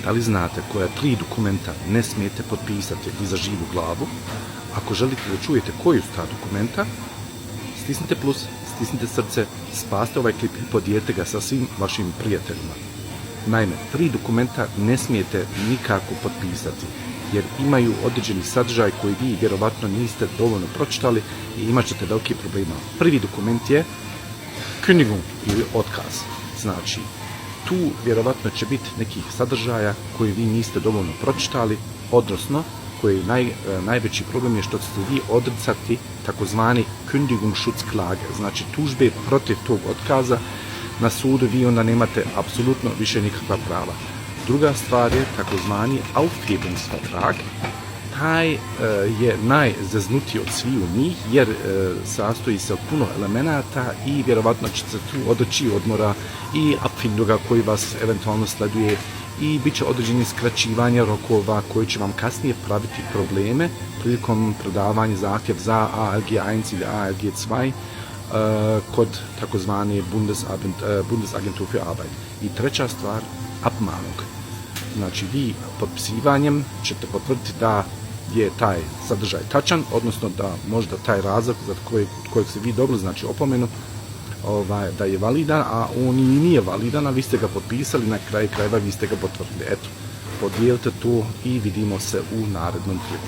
Da li znate koja 3 dokumenta ne smijete potpisati i za živu glavu? Ako želite da čujete koji su ta dokumenta, stisnite plus, stisnite srce, spasite ovaj klip i podijelite ga sa svim vašim prijateljima. Naime, 3 dokumenta ne smijete nikako potpisati, jer imaju određeni sadržaj koji vi vjerovatno niste dovoljno pročitali i imat ćete velike problema. Prvi dokument je Kündigung ili otkaz. Znači, tu vjerovatno će biti nekih sadržaja koji vi niste dovoljno pročitali, odnosno koji najveći problem je što ćete vi odricati takozvani Kündigungsschutzklage, znači tužbe protiv tog otkaza na sudu, vi onda nemate apsolutno više nikakva prava. Druga stvar je takozvani Aufhebungsvertrag. Taj je najzeznutiji od sviju njih jer sastoji se od puno elemenata i vjerovatno će se tu odreći odmora i Abfindunga koji vas eventualno sleduje i bit će određeni skraćivanja rokova koji će vam kasnije praviti probleme prilikom predavanja zahtjev za ALG1 ili ALG2 kod takozvane Bundesagentur für Arbeit. I treća stvar, Abmahnung. Znači vi potpisivanjem ćete potvrditi da je taj sadržaj tačan, odnosno da možda taj razlog za kojeg ste vi dobili, znači opomenu, da je validan, a on i nije validan, a vi ste ga potpisali, na kraju krajeva vi ste ga potvrdili. Eto, podijelite to i vidimo se u narednom klipu.